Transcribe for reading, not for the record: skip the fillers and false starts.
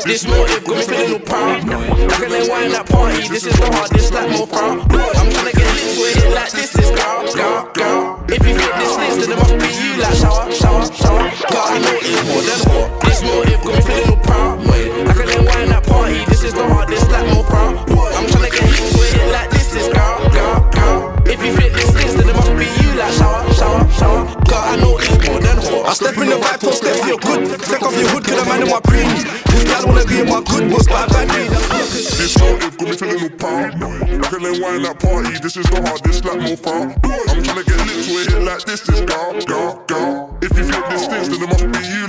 This motive got me feeling all proud. Like an wine at party, this is the hardest, like more proud. I'm tryna get lit to a hit like this girl, girl, girl. If you fit this list, then it must be you like shower, shower, shower. But I know it's more than hot. This motive got me feeling all proud. Like an wine at party, this is the hardest, like more proud. I'm tryna get lit to a hit like this girl, girl, girl. If you fit this list, then it must be you like shower, shower, shower. Cause I know it's more than hot. I step in the vibe, don't step feel good. Take off your hood, cause the man in my brains. This gal wanna be in my good books, but I bad me. This motive got me feeling all proud. Like an wine at party, this is the hardest, like more proud. I'm tryna get lit to a hit like this girl, girl, girl. If you fit this list, then it must be you